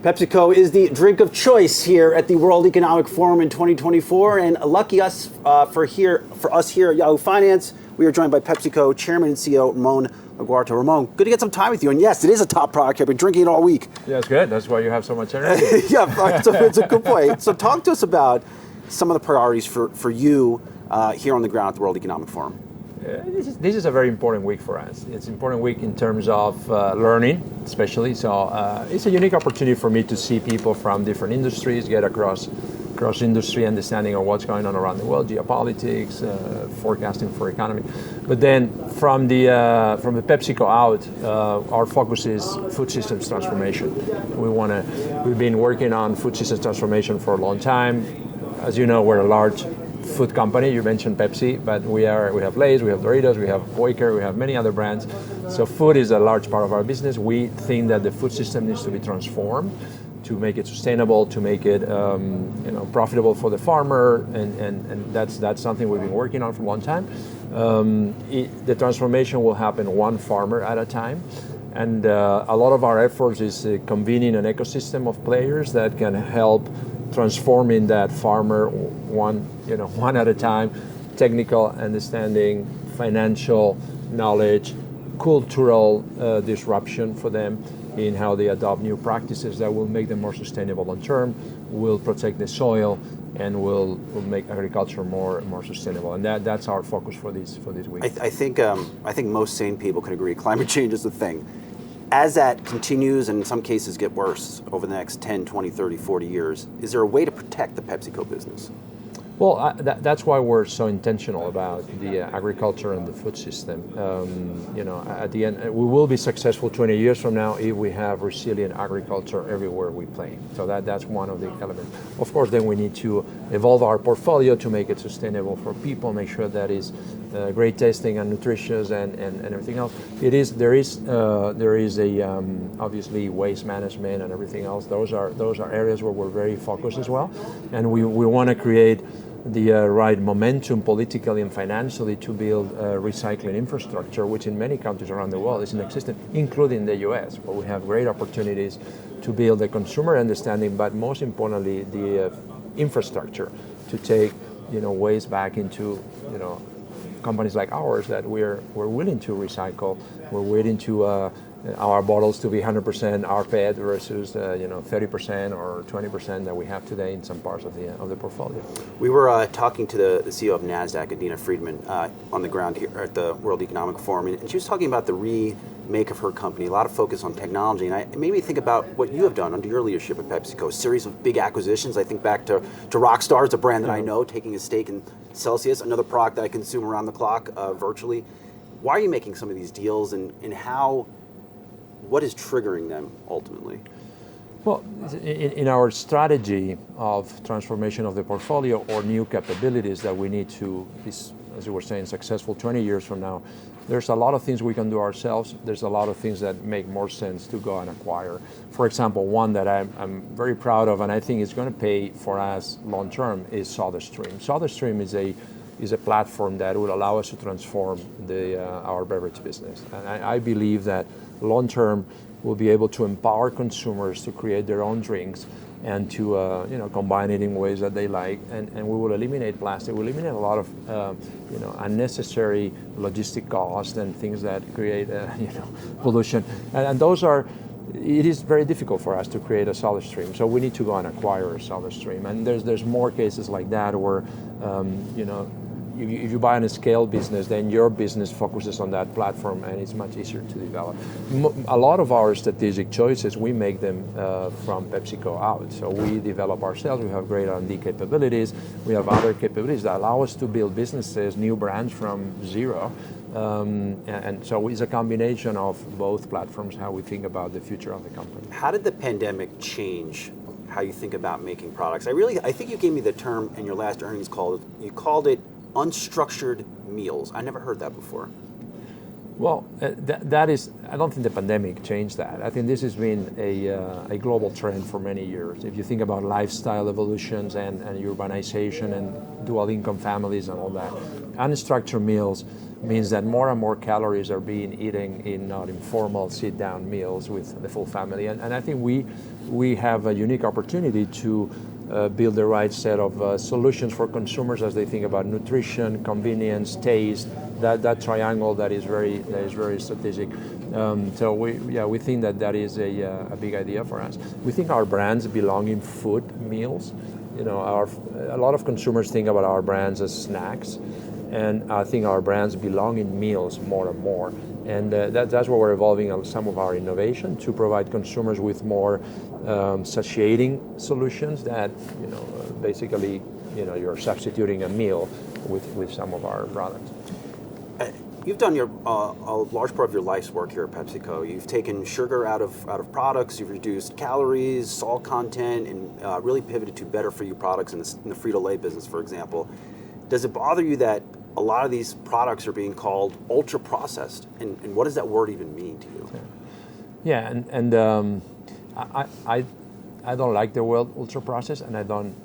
PepsiCo is the drink of choice here at the World Economic Forum in 2024, and lucky us for us here at Yahoo Finance, we are joined by PepsiCo Chairman and CEO Ramon Laguarta. Ramon, good to get some time with you, and yes, it is a top product. I've been drinking it all week. Yeah, it's good. That's why you have so much energy. Yeah, so it's a good point. So talk to us about some of the priorities for you here on the ground at the World Economic Forum. This is a very important week for us. It's an important week in terms of learning, especially. So it's a unique opportunity for me to see people from different industries, get across industry understanding of what's going on around the world, geopolitics, forecasting for economy. But then from the PepsiCo out, our focus is food systems transformation. We've been working on food systems transformation for a long time. As you know, we're a large food company. You mentioned Pepsi, but we have Lay's, we have Doritos, we have Quaker, we have many other brands. So food is a large part of our business. We think that the food system needs to be transformed to make it sustainable, to make it profitable for the farmer, and that's something we've been working on for a long time. The transformation will happen one farmer at a time. And a lot of our efforts is convening an ecosystem of players that can help transforming that farmer one at a time, technical understanding, financial knowledge, cultural disruption for them in how they adopt new practices that will make them more sustainable long term, will protect the soil, and will make agriculture more sustainable. And that's our focus for this week. I think most sane people can agree climate change is the thing. As that continues and in some cases get worse over the next 10, 20, 30, 40 years, is there a way to protect the PepsiCo business? Well, that's why we're so intentional about the agriculture and the food system. At the end, we will be successful 20 years from now if we have resilient agriculture everywhere we play. So that's one of the elements. Of course, then we need to evolve our portfolio to make it sustainable for people, make sure that is great tasting and nutritious and everything else. There is obviously waste management and everything else. Those are areas where we're very focused as well, and we want to create the right momentum politically and financially to build recycling infrastructure, which in many countries around the world is inexistent, including the US, where we have great opportunities to build a consumer understanding, but most importantly, the infrastructure to take waste back into companies like ours that we're willing to recycle. We're willing to our bottles to be 100% rPET versus 30% or 20% that we have today in some parts of the portfolio. We were talking to the CEO of NASDAQ, Adina Friedman, on the ground here at the World Economic Forum, and she was talking about the remake of her company, a lot of focus on technology, and it made me think about what you have done under your leadership at PepsiCo, a series of big acquisitions. I think back to Rockstar, it's a brand that I know, taking a stake in Celsius, another product that I consume around the clock virtually. Why are you making some of these deals, and what is triggering them ultimately? Well, in our strategy of transformation of the portfolio or new capabilities that we need to be, as you were saying, successful 20 years from now, there's a lot of things we can do ourselves. There's a lot of things that make more sense to go and acquire. For example, one that I'm very proud of and I think is going to pay for us long term is SodaStream. SodaStream is a platform that will allow us to transform our beverage business. And I believe that long term we'll be able to empower consumers to create their own drinks and to combine it in ways that they like, and we will eliminate plastic. We'll eliminate a lot of unnecessary logistic costs and things that create pollution. And those are. It is very difficult for us to create a SodaStream, so we need to go and acquire a SodaStream. And there's more cases like that where if you buy in a scale business, then your business focuses on that platform and it's much easier to develop. A lot of our strategic choices, we make them from PepsiCo out. So we develop ourselves, we have great R&D capabilities, we have other capabilities that allow us to build businesses, new brands from zero. And so it's a combination of both platforms, how we think about the future of the company. How did the pandemic change how you think about making products? I think you gave me the term in your last earnings call. You called it unstructured meals. I never heard that before. Well, that is, I don't think the pandemic changed that. I think this has been a global trend for many years. If you think about lifestyle evolutions and urbanization and dual income families and all that, unstructured meals means that more and more calories are being eaten in not informal sit-down meals with the full family. And I think we have a unique opportunity to build the right set of solutions for consumers as they think about nutrition, convenience, taste, that triangle that is very strategic. So we think that is a big idea for us. We think our brands belong in food meals. You know, a lot of consumers think about our brands as snacks, and I think our brands belong in meals more and more. And that's where we're evolving on some of our innovation to provide consumers with more satiating solutions that, you know, basically, you know, you're substituting a meal with some of our products. You've done a large part of your life's work here at PepsiCo. You've taken sugar out of products. You've reduced calories, salt content, and really pivoted to better for you products in the Frito-Lay business, for example. Does it bother you that a lot of these products are being called ultra processed, and what does that word even mean to you? Yeah, and I don't like the word ultra processed, and I don't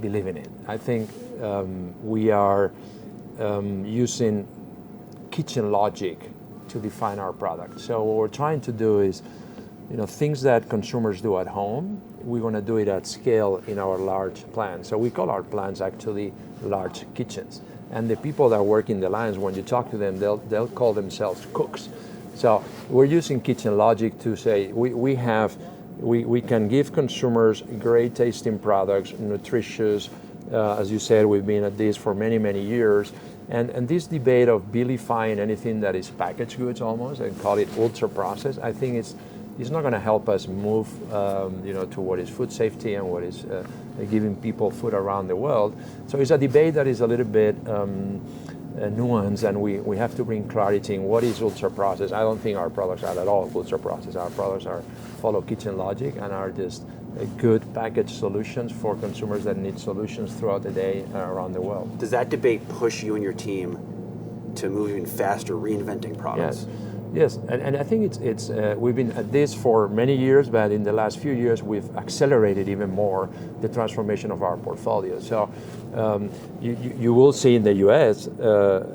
believe in it. I think we are using kitchen logic to define our product. So what we're trying to do is, you know, things that consumers do at home, we want to do it at scale in our large plants. So we call our plants actually large kitchens. And the people that work in the lines, when you talk to them, they'll call themselves cooks. So we're using kitchen logic to say we can give consumers great tasting products, nutritious. As you said, we've been at this for many, many years. And this debate of vilifying anything that is packaged goods almost and call it ultra processed, I think it's not going to help us move, you know, to what is food safety and what is giving people food around the world. So it's a debate that is a little bit nuanced, and we have to bring clarity in what is ultra processed. I don't think our products are at all ultra processed. Our products follow kitchen logic and are just good packaged solutions for consumers that need solutions throughout the day around the world. Does that debate push you and your team to move even faster, reinventing products? Yes, and I think it's we've been at this for many years, but in the last few years we've accelerated even more the transformation of our portfolio. So you will see in the U.S.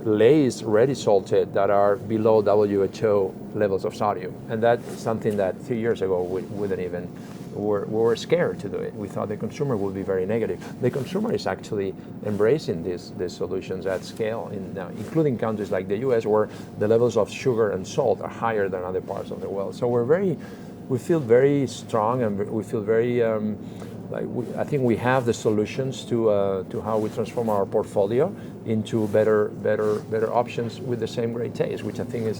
Lay's ready salted that are below WHO levels of sodium, and that's something that 3 years ago we wouldn't even. We were scared to do it. We thought the consumer would be very negative. The consumer is actually embracing these solutions at scale, including countries like the U.S., where the levels of sugar and salt are higher than other parts of the world. So we feel very strong, and we feel very. I think we have the solutions to how we transform our portfolio into better options with the same great taste, which I think is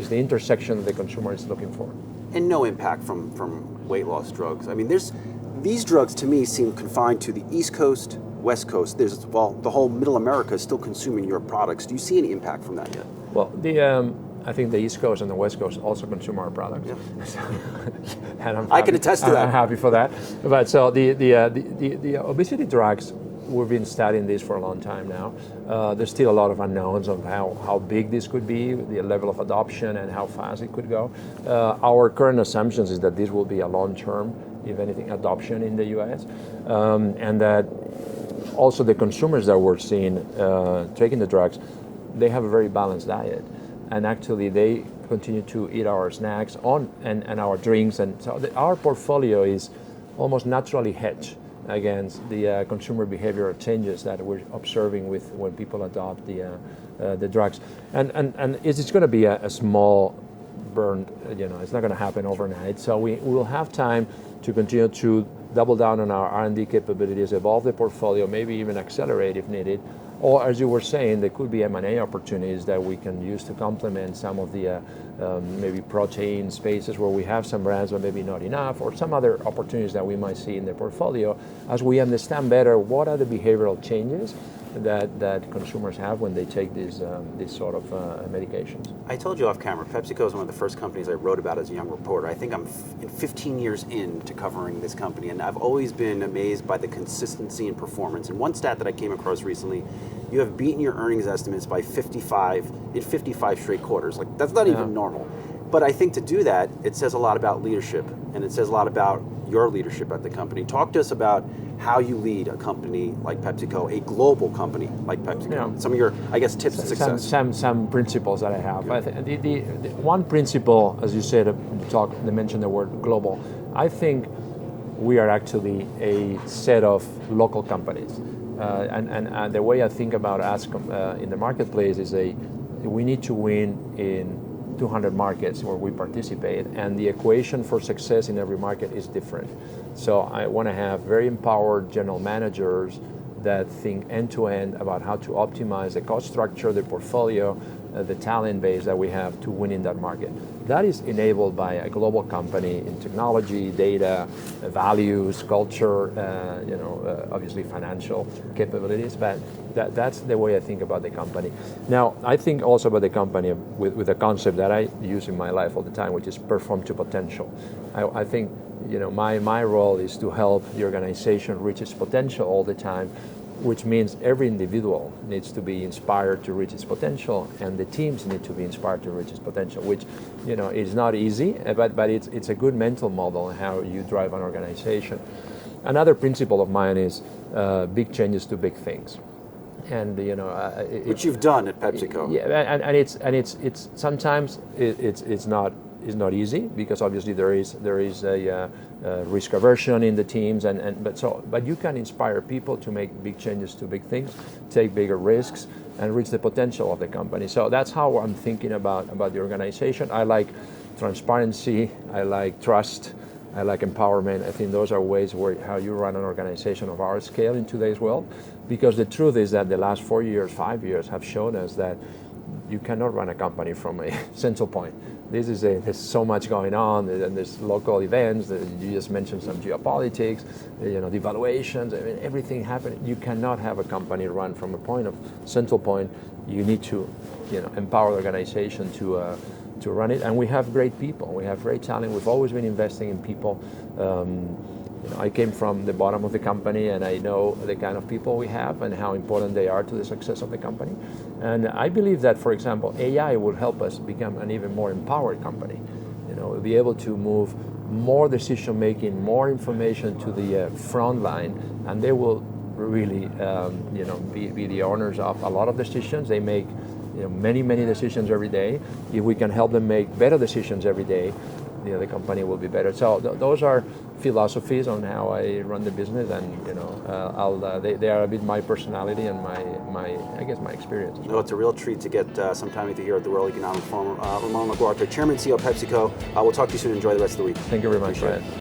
the intersection that the consumer is looking for. And no impact from weight loss drugs. I mean, these drugs to me seem confined to the East Coast, West Coast. The whole Middle America is still consuming your products. Do you see any impact from that yet? Well, I think the East Coast and the West Coast also consume our products. Yeah. And I can attest to that. I'm happy for that. But so the obesity drugs, we've been studying this for a long time now. There's still a lot of unknowns of how big this could be, the level of adoption, and how fast it could go. Our current assumptions is that this will be a long-term, if anything, adoption in the U.S. And that also the consumers that we're seeing taking the drugs, they have a very balanced diet. And actually they continue to eat our snacks and our drinks. And so our portfolio is almost naturally hedged against the consumer behavioral changes that we're observing with when people adopt the drugs. And it's going to be a small burn, you know, it's not going to happen overnight. So we will have time to continue to double down on our R&D capabilities, evolve the portfolio, maybe even accelerate if needed. Or as you were saying, there could be M&A opportunities that we can use to complement some of the maybe protein spaces where we have some brands but maybe not enough, or some other opportunities that we might see in the portfolio as we understand better what are the behavioral changes that consumers have when they take these sort of medications. I told you off camera, PepsiCo is one of the first companies I wrote about as a young reporter. I think I'm 15 years into covering this company, and I've always been amazed by the consistency and performance. And one stat that I came across recently, you have beaten your earnings estimates by 55 straight quarters. Like, that's not even normal. But I think to do that, it says a lot about leadership, and it says a lot about your leadership at the company. Talk to us about how you lead a company like PepsiCo, a global company like PepsiCo. Yeah. Some of your, I guess, tips to success. Some principles that I have. I the one principle, as you said, you mentioned the word global. I think we are actually a set of local companies. And the way I think about us in the marketplace is we need to win in 200 markets where we participate, and the equation for success in every market is different. So I want to have very empowered general managers that think end-to-end about how to optimize the cost structure, the portfolio, the talent base that we have to win in that market. That is enabled by a global company in technology, data, values, culture, obviously financial capabilities, but that's the way I think about the company. Now, I think also about the company with a concept that I use in my life all the time, which is perform to potential. I think my role is to help the organization reach its potential all the time, which means every individual needs to be inspired to reach its potential, and the teams need to be inspired to reach its potential, which is not easy, but it's a good mental model on how you drive an organization. Another principle of mine is big changes to big things, and which you've done at PepsiCo. Yeah, and it's sometimes it's not easy, because obviously there is a risk aversion in the teams, but you can inspire people to make big changes to big things, take bigger risks, and reach the potential of the company. So that's how I'm thinking about the organization. I like transparency, I like trust, I like empowerment. I think those are ways how you run an organization of our scale in today's world, because the truth is that the last 4 years, 5 years have shown us that you cannot run a company from a central point. There's so much going on, and there's local events. You just mentioned some geopolitics, devaluations. I mean, everything happening. You cannot have a company run from a central point. You need to, empower the organization to run it. And we have great people. We have great talent. We've always been investing in people. I came from the bottom of the company, and I know the kind of people we have and how important they are to the success of the company. And I believe that, for example, AI will help us become an even more empowered company. We'll be able to move more decision making, more information to the front line, and they will really, be the owners of a lot of decisions. They make, many decisions every day. If we can help them make better decisions every day, the company will be better. So those are philosophies on how I run the business, and they are a bit my personality and my experience. No, it's a real treat to get some time with you here at the World Economic Forum. Ramon Laguarta, Chairman and CEO of PepsiCo. We'll talk to you soon. Enjoy the rest of the week. Thank you very much, Ryan.